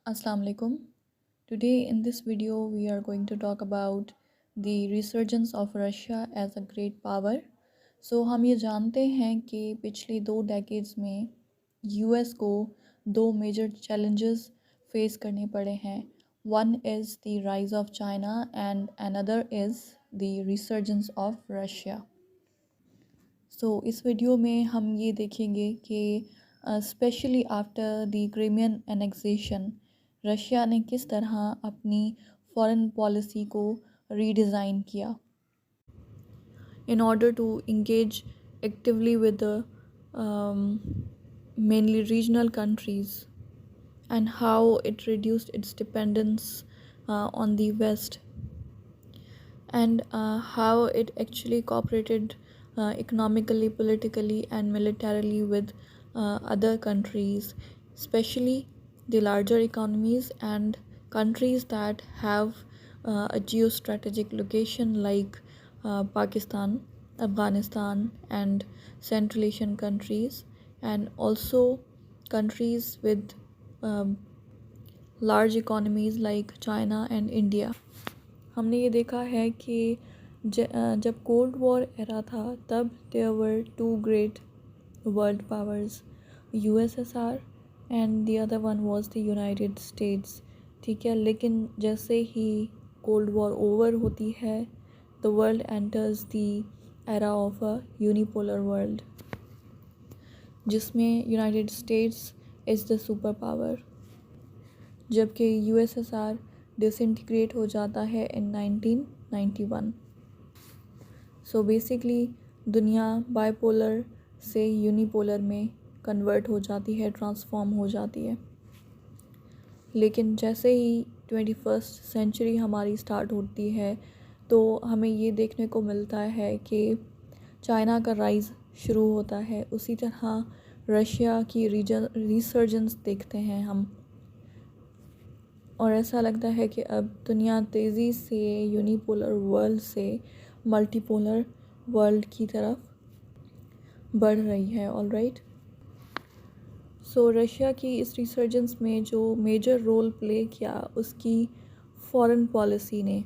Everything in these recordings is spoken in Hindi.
Assalamu alaikum. Today in this video we are going to talk about the resurgence of Russia as a great power. So हम ये जानते हैं कि पिछली 2 decades में US को 2 major challenges face करने पड़े हैं. One is the rise of China and another is the resurgence of Russia. इस वीडियो में हम ये देखेंगे कि specially after the Crimean annexation Russia ने किस तरह अपनी फॉरेन पॉलिसी को रीडिज़ाइन किया in order to engage actively with the mainly regional countries and how it reduced its dependence on the West and how it actually cooperated economically, politically, and militarily with other countries, especially the larger economies and countries that have a geostrategic location like Pakistan, Afghanistan, and Central Asian countries, and also countries with um, large economies like China and India. हमने ये देखा है कि जब कोल्ड वॉर एरा था तब there were 2 great world powers USSR and the other one was the United States. ठीक है, लेकिन जैसे ही कोल्ड वॉर ओवर होती है the world enters the era of a unipolar world जिसमें United States is the super power जबकि USSR डिसइंटीग्रेट हो जाता है इन 1991. सो बेसिकली दुनिया बाइपोलर से यूनिपोलर में कन्वर्ट हो जाती है, ट्रांसफॉर्म हो जाती है. लेकिन जैसे ही 21st सेंचुरी हमारी स्टार्ट होती है तो हमें ये देखने को मिलता है कि चाइना का राइज़ शुरू होता है. उसी तरह रशिया की रिसर्जेंस देखते हैं हम और ऐसा लगता है कि अब दुनिया तेज़ी से यूनिपोलर वर्ल्ड से मल्टीपोलर वर्ल्ड की तरफ बढ़ रही है. ऑलराइट, सो रशिया की इस रिसर्जेंस में जो मेजर रोल प्ले किया उसकी फॉरेन पॉलिसी ने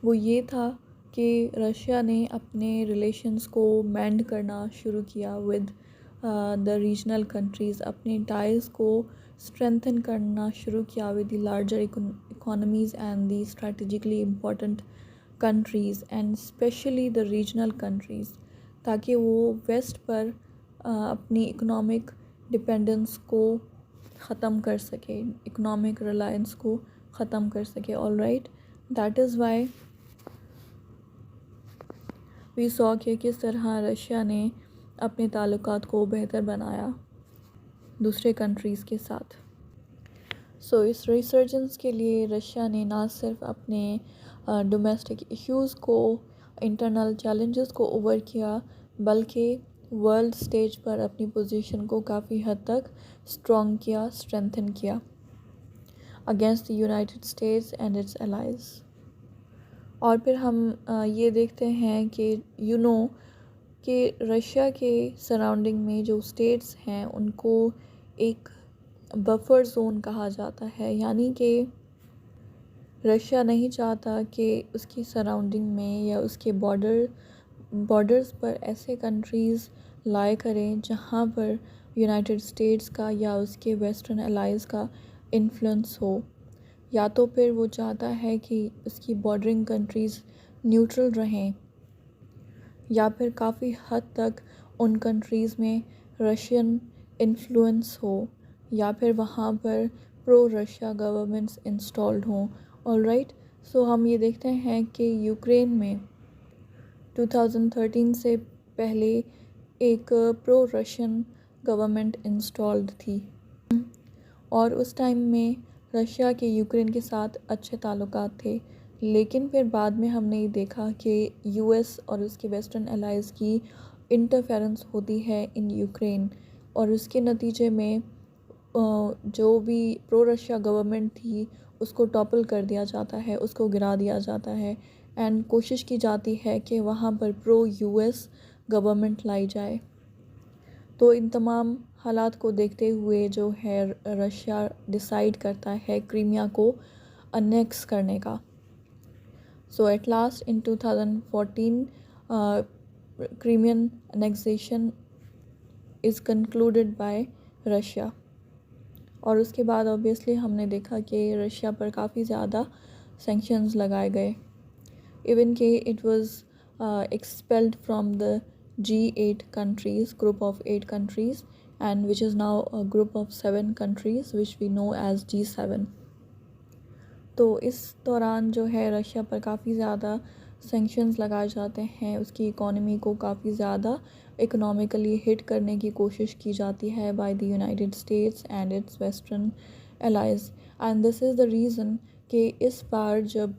वो ये था कि रशिया ने अपने रिलेशंस को मेंड करना शुरू किया विद द रीजनल कंट्रीज़, अपने टाइज को स्ट्रेंथन करना शुरू किया with the larger economies and the strategically important countries and specially the regional countries, ताकि वो वेस्ट पर अपनी इकोनॉमिक डिपेंडेंस को ख़त्म कर सके, इकोनॉमिक रिलायंस को ख़त्म कर सके. Alright, that is why we saw कि किस तरह रशिया ने अपने ताल्लुकात को बेहतर बनाया दूसरे कंट्रीज़ के साथ. सो इस रिसर्जेंस के लिए रशिया ने ना सिर्फ अपने डोमेस्टिक इश्यूज़ को, इंटरनल चैलेंजेस को ओवर किया बल्कि वर्ल्ड स्टेज पर अपनी पोजीशन को काफ़ी हद तक स्ट्रॉन्ग किया, स्ट्रेंथन किया against the United states and it's allies. और फिर हम ये देखते हैं कि कि रशिया के सराउंडिंग में जो स्टेट्स हैं उनको एक बफर जोन कहा जाता है, यानी कि रशिया नहीं चाहता कि उसकी सराउंडिंग में या उसके बॉर्डर्स पर ऐसे कंट्रीज़ लाए करें जहाँ पर यूनाइटेड स्टेट्स का या उसके वेस्टर्न एलाइज का इन्फ्लुएंस हो, या तो फिर वो चाहता है कि उसकी बॉर्डरिंग कंट्रीज़ न्यूट्रल रहें या फिर काफ़ी हद तक उन कंट्रीज़ में रशियन इन्फ्लुएंस हो या फिर वहाँ पर प्रो रशिया गवर्नमेंट्स इंस्टॉल्ड हों. ऑलराइट, सो हम ये देखते हैं कि यूक्रेन में 2013 से पहले एक प्रो रशियन गवर्नमेंट इंस्टॉल्ड थी और उस टाइम में रशिया के यूक्रेन के साथ अच्छे ताल्लुकात थे. लेकिन फिर बाद में हमने ये देखा कि US और उसके वेस्टर्न एलाइज की इंटरफेरेंस होती है इन यूक्रेन और उसके नतीजे में जो भी प्रो रशिया गवर्नमेंट थी उसको टॉपल कर दिया जाता है, उसको गिरा दिया जाता है एंड कोशिश की जाती है कि वहाँ पर प्रो US गवर्नमेंट लाई जाए. तो इन तमाम हालात को देखते हुए जो है रशिया डिसाइड करता है क्रीमिया को अनेक्स करने का। So at last in 2014 Crimean annexation is concluded by Russia. और उसके बाद ऑब्वियसली हमने देखा कि रशिया पर काफ़ी ज़्यादा सैंक्शंस लगाए गए। इवन के it was expelled from the G8 countries, group of 8 countries, and which is now a group of 7 countries which we know as G7। तो इस दौरान जो है रशिया पर काफ़ी ज़्यादा सैंक्शंस लगाए जाते हैं, उसकी इकोनॉमी को काफ़ी ज़्यादा इकोनॉमिकली हिट करने की कोशिश की जाती है by the United states and its western allies. And this is the reason कि इस बार जब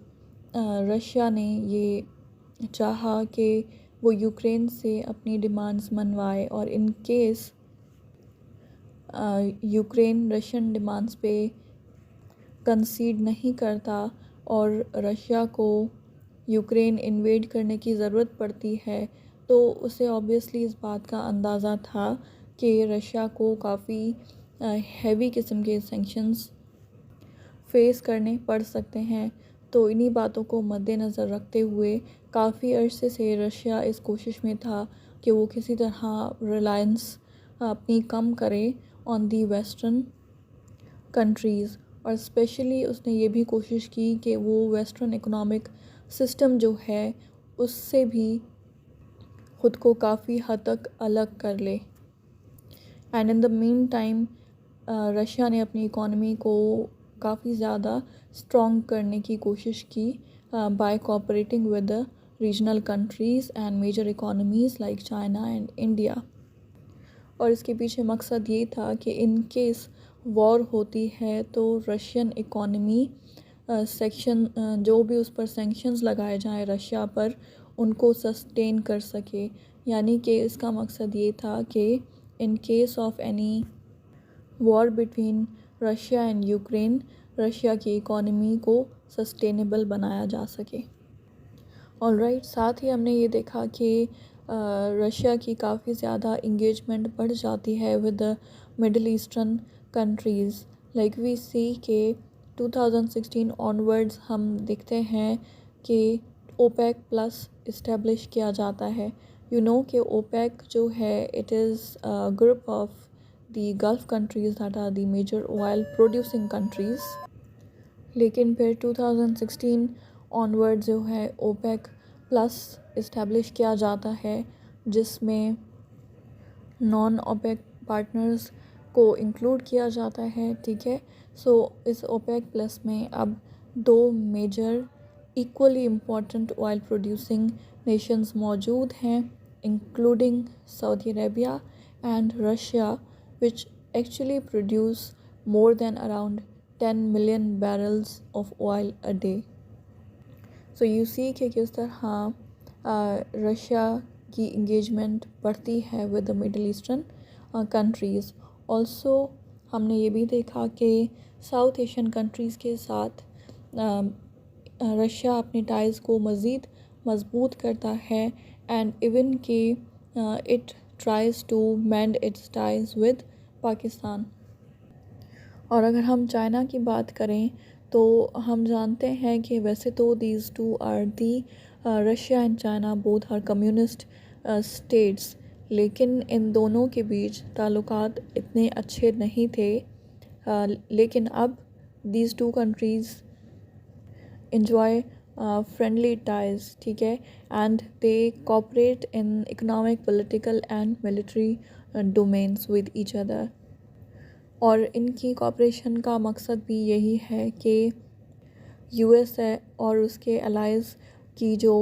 रशिया ने ये चाहा कि वो यूक्रेन से अपनी डिमांड्स मनवाए और in case Ukraine Russian demands पे कंसीड नहीं करता और रशिया को यूक्रेन इन्वेड करने की ज़रूरत पड़ती है, तो उसे ऑब्वियसली इस बात का अंदाज़ा था कि रशिया को काफ़ी हैवी किस्म के सैंक्शंस फेस करने पड़ सकते हैं। तो इन्हीं बातों को मद्देनज़र रखते हुए काफ़ी अरसे से रशिया इस कोशिश में था कि वो किसी तरह रिलायंस अपनी कम करे ऑन दी वेस्टर्न कंट्रीज़, और स्पेशली उसने ये भी कोशिश की कि वो वेस्टर्न इकोनॉमिक सिस्टम जो है उससे भी ख़ुद को काफ़ी हद तक अलग कर ले। And in the mean time Russia ने अपनी इकोनॉमी को काफ़ी ज़्यादा स्ट्रॉन्ग करने की कोशिश की by cooperating with the regional countries and major economies like China and India. और इसके पीछे मकसद ये था कि इन केस वॉर होती है तो रशियन इकोनॉमी सेक्शन जो भी उस पर सैंक्शंस लगाए जाएं रशिया पर, उनको सस्टेन कर सके। यानी कि इसका मकसद ये था कि in case of any war between Russia and Ukraine, Russia की इकोनॉमी को सस्टेनेबल बनाया जा सके। ऑलराइट, साथ ही हमने ये देखा कि रशिया की काफ़ी ज़्यादा इंगेजमेंट बढ़ जाती है with the Middle Eastern countries. Like we see के 2016 ऑनवर्ड्स हम देखते हैं कि ओपेक प्लस इस्टेब्लिश किया जाता है। यू नो कि ओपेक जो है it is group of the Gulf countries that are the major oil producing countries. लेकिन फिर 2016 ऑनवर्ड जो है ओपेक प्लस इस्टेब्लिश किया जाता है, जिसमें नॉन ओपेक पार्टनर्स को इंक्लूड किया जाता है। ठीक है, सो इस ओपेक प्लस में अब दो major equally important oil producing nations मौजूद हैं, including Saudi Arabia and Russia, which actually produce more than around 10 million barrels of oil a day। So you see कि किस तरह रशिया की इंगेजमेंट बढ़ती है with the Middle Eastern countries. Also हमने ये भी देखा कि साउथ एशियन कंट्रीज़ के साथ रशिया अपने टाइज़ को मज़ीद मजबूत करता है एंड इवन कि it tries to mend its ties with Pakistan. और अगर हम चाइना की बात करें तो हम जानते हैं कि वैसे तो these two are the Russia and China both are communist states, लेकिन इन दोनों के बीच ताल्लुकात इतने अच्छे नहीं थे। लेकिन अब these two countries enjoy friendly ties, ठीक है, and they cooperate in economic, political and military domains with each other। और इनकी कॉपरेशन का मकसद भी यही है कि यूएसए और उसके अलाइज की जो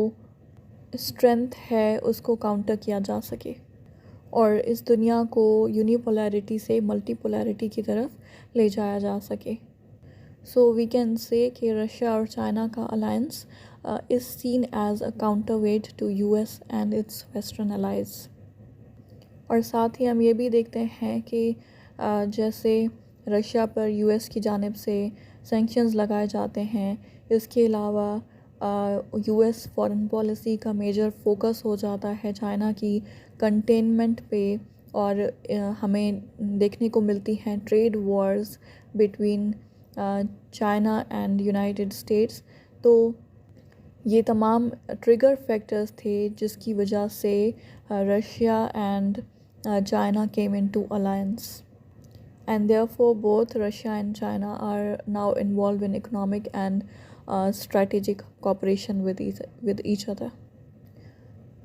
स्ट्रेंथ है उसको काउंटर किया जा सके और इस दुनिया को यूनिपोलैरिटी से मल्टीपोलैरिटी की तरफ ले जाया जा सके। सो वी कैन से कि रशिया और चाइना का alliance is seen as a counter weight to US and its western allies. और साथ ही हम ये भी देखते हैं कि जैसे रशिया पर यूएस की जानिब से सैंक्शंस लगाए जाते हैं, इसके अलावा यूएस फॉरेन पॉलिसी का मेजर फोकस हो जाता है चाइना की कंटेनमेंट पे और हमें देखने को मिलती हैं trade Wars between China and United states. तो ये तमाम ट्रिगर फैक्टर्स थे जिसकी वजह से Russia and China came into alliance, and therefore both Russia and China are now involved in economic and strategic cooperation with each other.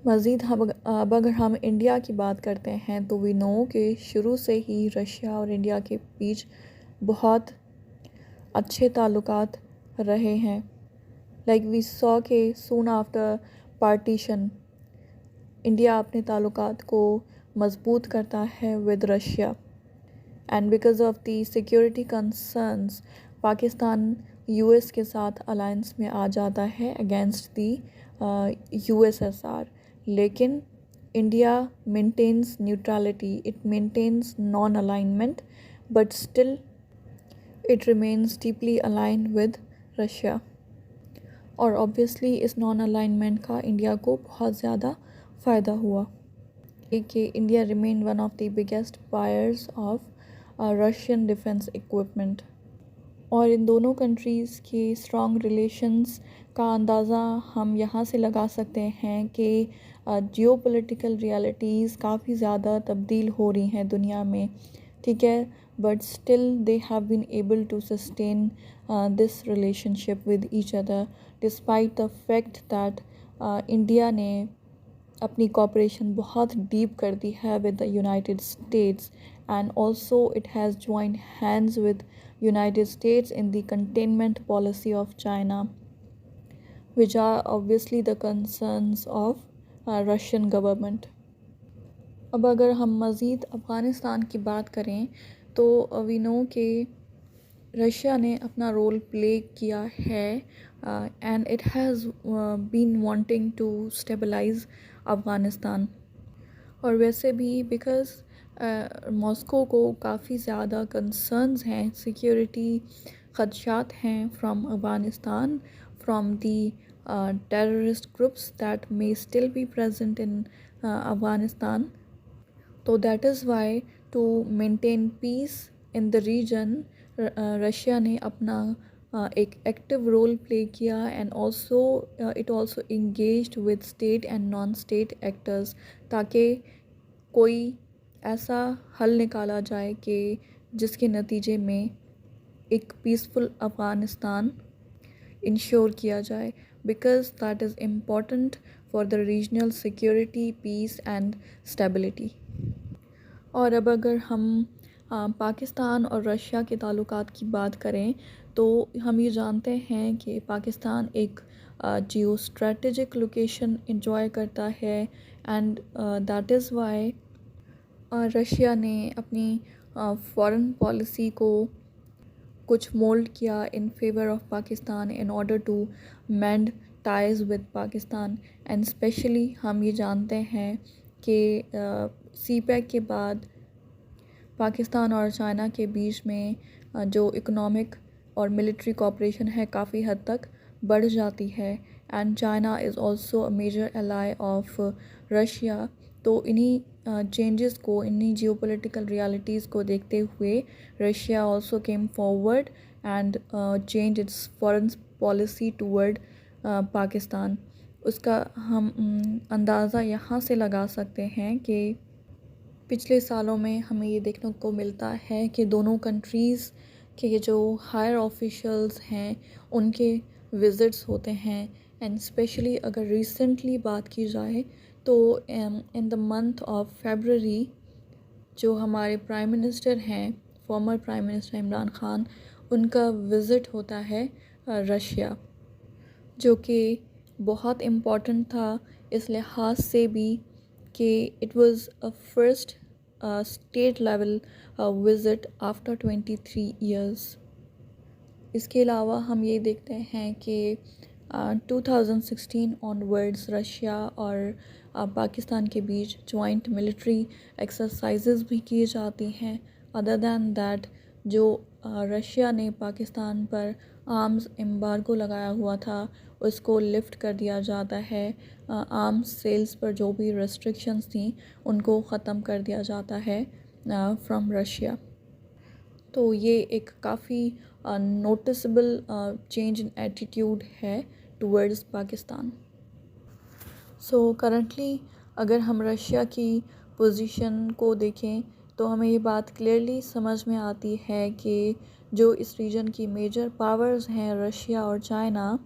मज़ीद हम अब अगर हम इंडिया की बात करते हैं तो वी नो कि शुरू से ही रशिया और इंडिया के बीच बहुत अच्छे ताल्लुकात रहे हैं। लाइक वी सॉ के सून आफ्टर पार्टीशन इंडिया अपने ताल्लुकात को मज़बूत करता है with Russia, and because of the security concerns Pakistan US के साथ अलायंस में आ जाता है अगेंस्ट दी यूएसएसआर। लेकिन India maintains neutrality, it maintains non alignment, but still it remains deeply align with Russia. और ऑब्वियसली इस नॉन अलाइनमेंट का इंडिया को बहुत ज़्यादा फ़ायदा हुआ कि India remain one of the biggest buyers of Russian defence equipment. और इन दोनों कंट्रीज़ के स्ट्रॉन्ग रिलेशंस का अंदाज़ा हम यहाँ से लगा सकते हैं कि जियोपॉलिटिकल रियलिटीज़ काफ़ी ज़्यादा तब्दील हो रही हैं दुनिया में, ठीक है, but still they have been able to sustain this relationship with each other despite the fact that India ने अपनी कॉपरेशन बहुत डीप कर दी है with the United States, and also it has joined hands with United States in the containment policy of China, which are obviously the concerns of Russian government. अब अगर हम मज़ीद अफ़गानिस्तान की बात करें तो वी नो कि रशिया ने अपना रोल प्ले किया है and it has been wanting to stabilise Afghanistan. और वैसे भी बिकॉज़ मॉस्को को काफ़ी ज़्यादा कंसर्न्स हैं, सिक्योरिटी ख़दशात हैं from Afghanistan, from the terrorist groups that may still be present in Afghanistan. तो that is why to maintain peace in the region Russia ने अपना एक एक्टिव रोल प्ले किया, and also it also engaged with state and non state actors, ताकि कोई ऐसा हल निकाला जाए कि जिसके नतीजे में एक पीसफुल अफ़गानिस्तान इंश्योर किया जाए, because that is important for the regional security, peace and stability. और अब अगर हम पाकिस्तान और रशिया के ताल्लुकात की बात करें तो हम ये जानते हैं कि पाकिस्तान एक जियो स्ट्रेटेजिक लोकेशन इंजॉय करता है, and that is why Russia ने अपनी फॉरेन पॉलिसी को कुछ मोल्ड किया in favour of Pakistan in order to mend ties with Pakistan. And specially हम ये जानते हैं कि सीपैक के बाद पाकिस्तान और चाइना के बीच में जो इकोनॉमिक और मिलिट्री कोऑपरेशन है काफ़ी हद तक बढ़ जाती है, and China is also a major ally of Russia. तो इन्हीं चेंजेस को, इन्हीं जियोपॉलिटिकल रियलिटीज़ को देखते हुए Russia also came forward and change it's foreign policy toward Pakistan. उसका हम अंदाज़ा यहाँ से लगा सकते हैं कि पिछले सालों में हमें ये देखने को मिलता है कि दोनों कंट्रीज़ के जो हायर ऑफिशियल्स हैं उनके विज़िट्स होते हैं, एंड स्पेशली अगर रिसेंटली बात की जाए तो in the month of February जो हमारे प्राइम मिनिस्टर हैं, former prime minister Imran Khan, उनका विज़िट होता है रशिया, जो कि बहुत इम्पॉर्टेंट था इस लिहाज से भी कि it was a first state level visit after 23 years. इसके अलावा हम ये देखते हैं कि 2016 ऑनवर्ड्स रशिया और पाकिस्तान के बीच जॉइंट मिलिट्री एक्सरसाइजेज़ भी की जाती हैं। अदर दैन दैट जो रशिया ने पाकिस्तान पर आर्म्स एम्बार्गो लगाया हुआ था उसको लिफ्ट कर दिया जाता है। आर्म्स सेल्स पर जो भी रेस्ट्रिक्शंस थी उनको ख़त्म कर दिया जाता है फ्रॉम रशिया। तो ये एक काफ़ी नोटिसेबल चेंज इन एटीट्यूड है टुवर्ड्स पाकिस्तान। सो करंटली अगर हम रशिया की पोजीशन को देखें तो हमें ये बात क्लियरली समझ में आती है कि जो इस रीजन की मेजर पावर्स हैं रशिया और चाइना,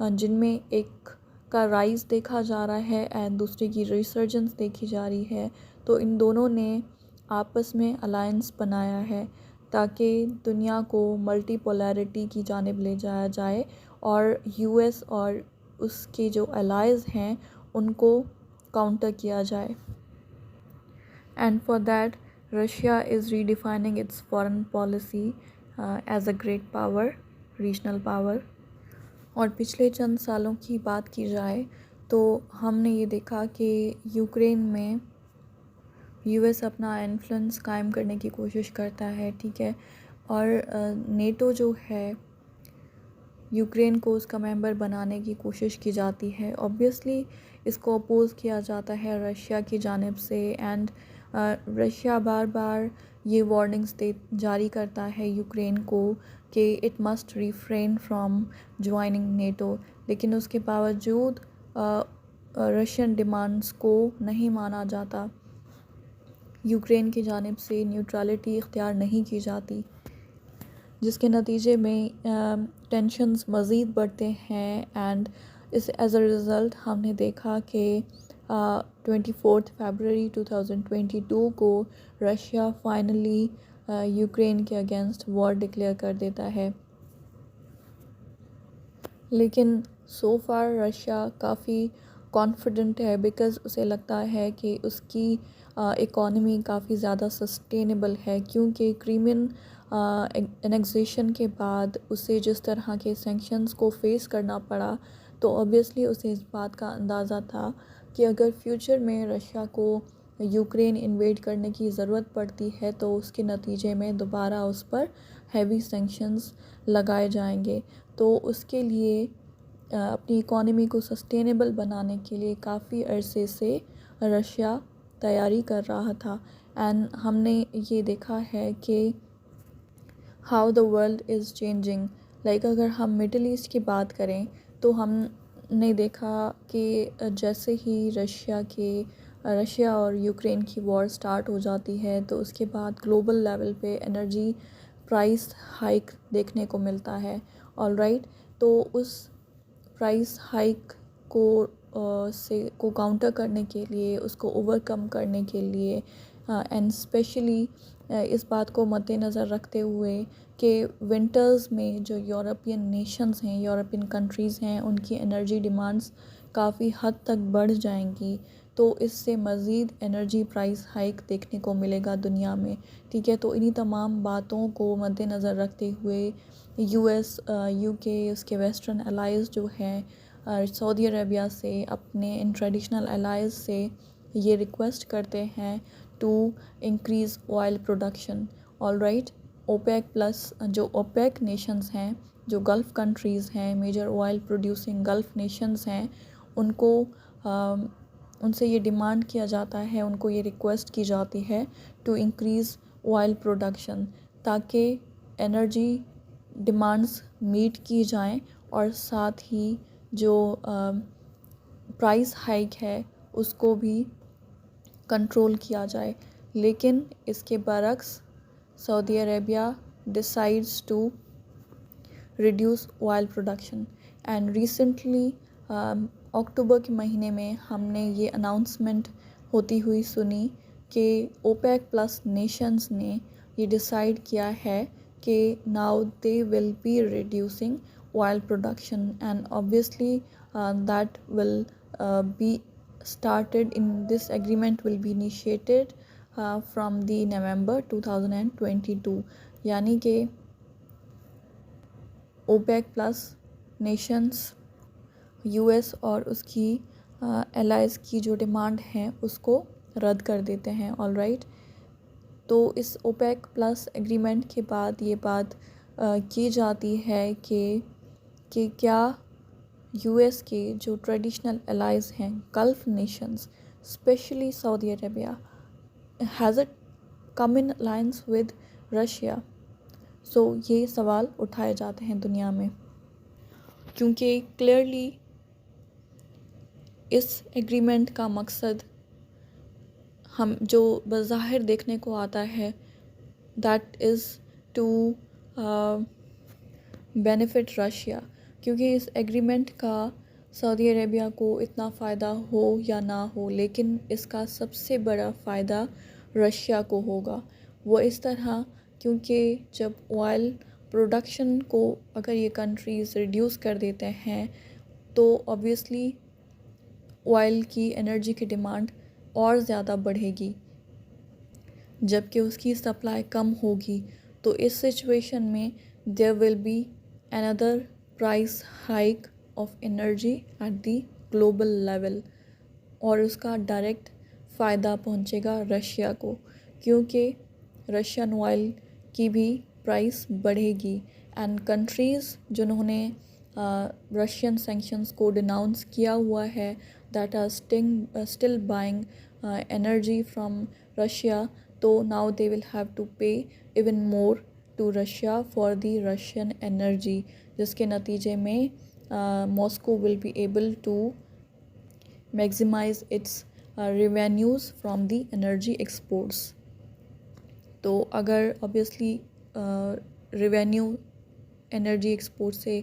जिनमें एक का राइज देखा जा रहा है एंड दूसरे की रिसर्जेंस देखी जा रही है, तो इन दोनों ने आपस में अलायंस बनाया है ताकि दुनिया को मल्टीपोलैरिटी की जानिब ले जाया जाए और यूएस और उसके जो अलाइज हैं उनको काउंटर किया जाए। And for that Russia is redefining its foreign policy as a great power, regional power. और पिछले चंद सालों की बात की जाए तो हमने ये देखा कि यूक्रेन में यूएस अपना इन्फ्लुएंस कायम करने की कोशिश करता है, ठीक है, और नेटो जो है यूक्रेन को उसका मेंबर बनाने की कोशिश की जाती है। ऑब्वियसली इसको अपोज़ किया जाता है रशिया की जानिब से एंड रशिया बार बार ये वार्निंग्स दे जारी करता है यूक्रेन को कि it must refrain from joining NATO, लेकिन उसके बावजूद रशियन डिमांड्स को नहीं माना जाता। यूक्रेन की जानिब से न्यूट्रलिटी इख्तियार नहीं की जाती, जिसके नतीजे में टेंशन्स मज़ीद बढ़ते हैं एंड इस एज अ रिज़ल्ट हमने देखा कि 24 फरवरी 2022 को रशिया फाइनली यूक्रेन के अगेंस्ट वॉर डिक्लेयर कर देता है। लेकिन सो फार रशिया काफ़ी कॉन्फिडेंट है बिकॉज़ उसे लगता है कि उसकी इकॉनमी काफ़ी ज़्यादा सस्टेनेबल है, क्योंकि क्रीमियन एनेक्सेशन के बाद उसे जिस तरह के सैंक्शंस को फेस करना पड़ा, तो ऑब्वियसली उसे इस बात का अंदाज़ा था कि अगर फ्यूचर में रशिया को यूक्रेन इन्वेड करने की ज़रूरत पड़ती है तो उसके नतीजे में दोबारा उस पर हैवी सैंक्शंस लगाए जाएंगे। तो उसके लिए अपनी इकॉनमी को सस्टेनेबल बनाने के लिए काफ़ी अरसे से रशिया तैयारी कर रहा था एंड हमने ये देखा है कि how the world is changing. Like अगर हम मिडल ईस्ट की बात करें तो हमने देखा कि जैसे ही रशिया और यूक्रेन की वॉर स्टार्ट हो जाती है तो उसके बाद ग्लोबल लेवल पे एनर्जी प्राइस हाइक देखने को मिलता है। ऑलराइट, तो उस प्राइस हाइक को काउंटर करने के लिए, उसको ओवरकम करने के लिए एंड स्पेशली इस बात को मद्देनज़र रखते हुए कि विंटर्स में जो यूरोपियन नेशंस हैं, यूरोपियन कंट्रीज़ हैं, उनकी एनर्जी डिमांड्स काफ़ी हद तक बढ़ जाएंगी, तो इससे मज़ीद एनर्जी प्राइस हाइक देखने को मिलेगा दुनिया में, ठीक है। तो इन्हीं तमाम बातों को मद्देनज़र रखते हुए यूएस, यूके, उसके वेस्टर्न अलाइज जो हैं सऊदी अरबिया से, अपने इन ट्रेडिशनल अलाइज से ये रिक्वेस्ट करते हैं to increase oil production. Alright, OPEC plus जो ओपेक नेशंस हैं, जो गल्फ़ कंट्रीज़ हैं, major oil producing Gulf nations हैं, उनको उनसे ये डिमांड किया जाता है, उनको ये रिक्वेस्ट की जाती है टू इंक्रीज़ ऑयल प्रोडक्शन, ताकि एनर्जी डिमांड्स मीट की जाएं और साथ ही जो प्राइस हाइक है उसको भी कंट्रोल किया जाए। लेकिन इसके बरक्स Saudi Arabia decides to reduce oil production and recently October के महीने में हमने ये अनाउंसमेंट होती हुई सुनी कि ओपेक प्लस नेशंस ने ये डिसाइड किया है कि now they will be reducing oil production and obviously that will be started in this agreement will be initiated from the November 2022, यानी कि ओपेक प्लस नेशंस यूएस और उसकी एलाइज की जो डिमांड है उसको रद्द कर देते हैं। ऑलराइट, तो इस ओपेक प्लस एग्रीमेंट के बाद ये बात की जाती है कि क्या यूएस के जो ट्रेडिशनल एलाइज हैं Gulf nations specially Saudi Arabia has it come in alliance with Russia. So ये सवाल उठाए जाते हैं दुनिया में, क्योंकि क्लियरली इस एग्रीमेंट का मकसद हम जो बज़ाहिर देखने को आता है that is to benefit Russia, क्योंकि इस एग्रीमेंट का सऊदी अरेबिया को इतना फ़ायदा हो या ना हो, लेकिन इसका सबसे बड़ा फ़ायदा रशिया को होगा। वो इस तरह, क्योंकि जब ऑयल प्रोडक्शन को अगर ये कंट्रीज़ रिड्यूस कर देते हैं तो ऑब्वियसली ऑयल की एनर्जी की डिमांड और ज़्यादा बढ़ेगी, जबकि उसकी सप्लाई कम होगी। तो इस सिचुएशन में there will be another price hike of energy at the global level, और उसका डायरेक्ट फ़ायदा पहुंचेगा रशिया को, क्योंकि रशियन ऑयल की भी प्राइस बढ़ेगी। एंड कंट्रीज़ जिन्होंने रशियन सैंक्शंस को डिनाउंस किया हुआ है that are still buying energy from Russia, तो now they will have to pay even more to Russia for the Russian energy, जिसके नतीजे में Moscow will be able to maximise its revenues from the energy exports. तो अगर ऑब्वियसली रेवेन्यू एनर्जी एक्सपोर्ट से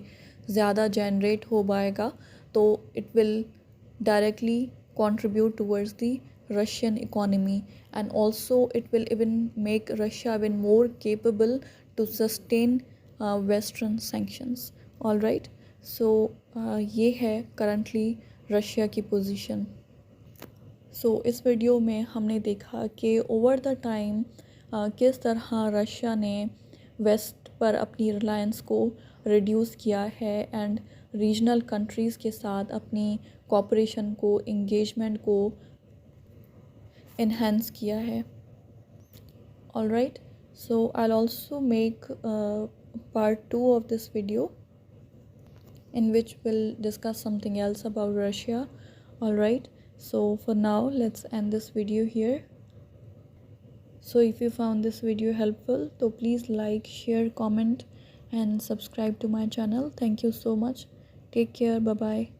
ज़्यादा जनरेट हो पाएगा तो it will directly contribute towards the Russian economy, and also it will even make Russia even more capable to sustain Western sanctions. All right, so ये है currently रशिया की पोजीशन। सो इस वीडियो में हमने देखा कि ओवर द टाइम किस तरह रशिया ने वेस्ट पर अपनी रिलायंस को रिड्यूस किया है एंड रीजनल कंट्रीज़ के साथ अपनी कोऑपरेशन को, इंगेजमेंट को इन्हेंस किया है। All right, so I will also make part 2 of this video in which we'll discuss something else about Russia. All right, so for now let's end this video here. So if you found this video helpful, so please like, share, comment and subscribe to my channel. Thank you so much. Take care. Bye bye.